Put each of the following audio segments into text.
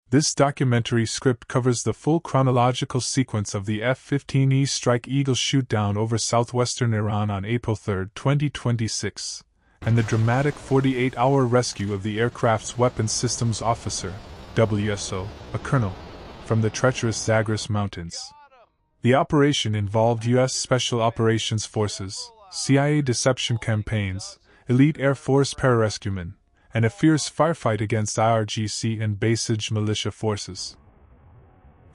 This documentary script covers the full chronological sequence of the F-15E Strike Eagle shootdown over southwestern Iran on April 3, 2026, and the dramatic 48-hour rescue of the aircraft's weapons systems officer, WSO, a colonel, from the treacherous Zagros Mountains. The operation involved U.S. Special Operations Forces, CIA deception campaigns, elite Air Force Pararescuemen, and a fierce firefight against IRGC and Basij militia forces.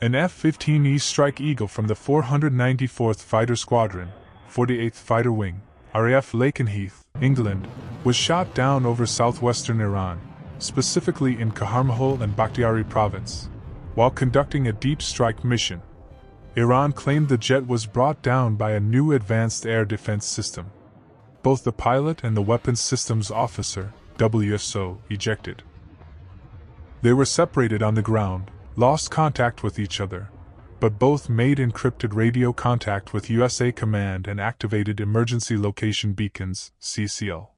An F-15E Strike Eagle from the 494th Fighter Squadron, 48th Fighter Wing, RAF Lakenheath, England, was shot down over southwestern Iran, specifically in Kahramanmahal and Bakhtiari province, while conducting a deep strike mission. Iran claimed the jet was brought down by a new advanced air defense system. Both the pilot and the weapons systems officer, WSO, ejected. They were separated on the ground, lost contact with each other, but both made encrypted radio contact with USA Command and activated emergency location beacons, CCL.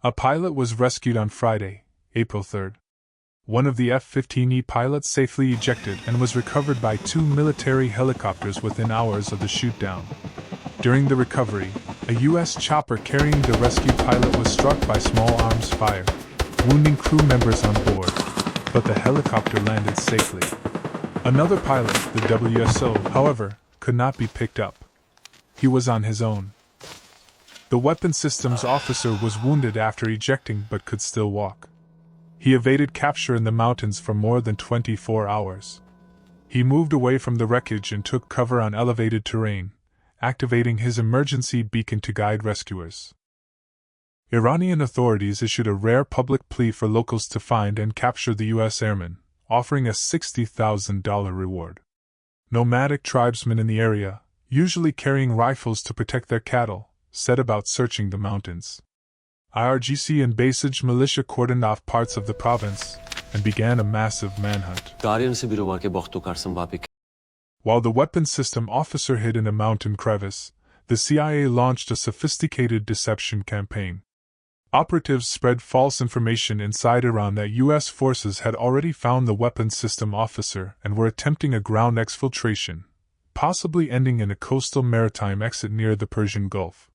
A pilot was rescued on Friday, April 3. One of the F-15E pilots safely ejected and was recovered by two military helicopters within hours of the shootdown. During the recovery, a U.S. chopper carrying the rescued pilot was struck by small arms fire, wounding crew members on board, but the helicopter landed safely. Another pilot, the WSO, however, could not be picked up. He was on his own. The weapons systems officer was wounded after ejecting but could still walk. He evaded capture in the mountains for more than 24 hours. He moved away from the wreckage and took cover on elevated terrain, activating his emergency beacon to guide rescuers. Iranian authorities issued a rare public plea for locals to find and capture the U.S. airman, offering a $60,000 reward. Nomadic tribesmen in the area, usually carrying rifles to protect their cattle, set about searching the mountains. IRGC and Basij militia cordoned off parts of the province and began a massive manhunt. While the weapons system officer hid in a mountain crevice, the CIA launched a sophisticated deception campaign. Operatives spread false information inside Iran that U.S. forces had already found the weapons system officer and were attempting a ground exfiltration, possibly ending in a coastal maritime exit near the Persian Gulf.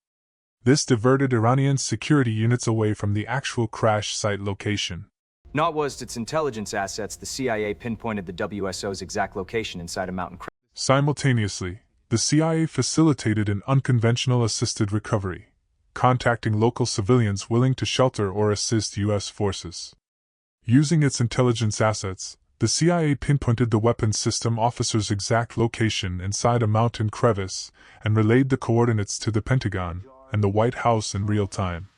This diverted Iranian security units away from the actual crash site location. Not was its intelligence assets, the CIA pinpointed the WSO's exact location inside a mountain crevice. Simultaneously, the CIA facilitated an unconventional assisted recovery, contacting local civilians willing to shelter or assist U.S. forces. Using its intelligence assets, the CIA pinpointed the weapons system officer's exact location inside a mountain crevice and relayed the coordinates to the Pentagon and the White House in real time.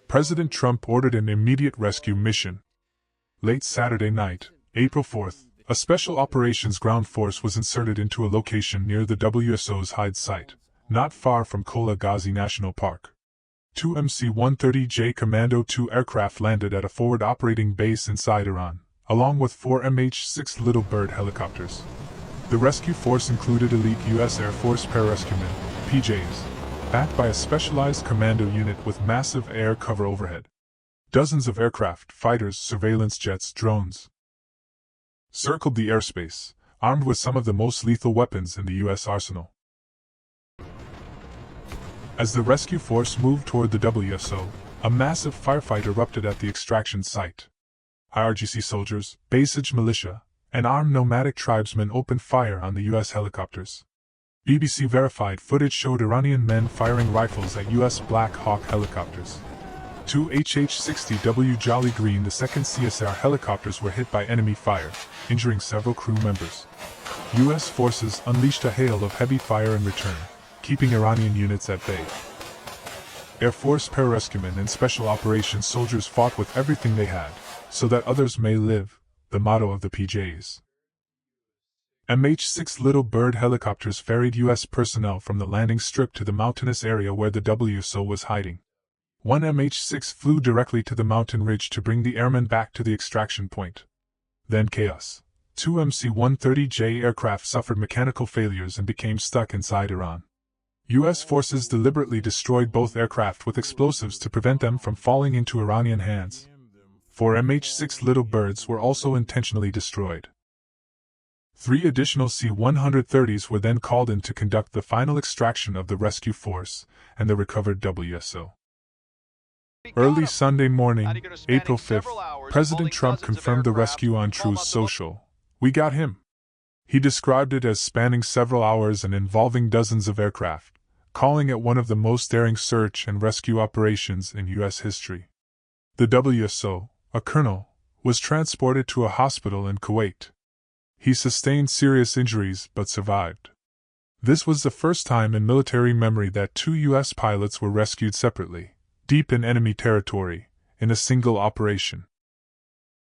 President Trump ordered an immediate rescue mission. Late Saturday night, April 4th, a Special Operations Ground Force was inserted into a location near the WSO's hide site, not far from Kola Ghazi National Park. Two MC-130J Commando II aircraft landed at a forward operating base inside Iran, along with four MH-6 Little Bird helicopters. The rescue force included elite U.S. Air Force Pararescuemen, PJs, backed by a specialized commando unit with massive air cover overhead. Dozens of aircraft, fighters, surveillance jets, drones circled the airspace, armed with some of the most lethal weapons in the U.S. arsenal. As the rescue force moved toward the WSO, a massive firefight erupted at the extraction site. IRGC soldiers, Basij militia, and armed nomadic tribesmen opened fire on the U.S. helicopters. BBC verified footage showed Iranian men firing rifles at U.S. Black Hawk helicopters. Two HH-60W Jolly Green II CSR helicopters were hit by enemy fire, injuring several crew members. U.S. forces unleashed a hail of heavy fire in return, keeping Iranian units at bay. Air Force Pararescuemen and Special Operations soldiers fought with everything they had, so that others may live, the motto of the PJs. MH-6 Little Bird helicopters ferried U.S. personnel from the landing strip to the mountainous area where the WSO was hiding. One MH-6 flew directly to the mountain ridge to bring the airmen back to the extraction point. Then chaos. Two MC-130J aircraft suffered mechanical failures and became stuck inside Iran. U.S. forces deliberately destroyed both aircraft with explosives to prevent them from falling into Iranian hands. 4 MH-6 Little Birds were also intentionally destroyed. 3 additional C-130s were then called in to conduct the final extraction of the rescue force and the recovered WSO. Early Sunday morning, April 5th, President Trump confirmed the rescue on Truth Social. "We got him." He described it as spanning several hours and involving dozens of aircraft, calling it one of the most daring search and rescue operations in U.S. history. The WSO, a colonel, was transported to a hospital in Kuwait. He sustained serious injuries but survived. This was the first time in military memory that 2 U.S. pilots were rescued separately, deep in enemy territory, in a single operation.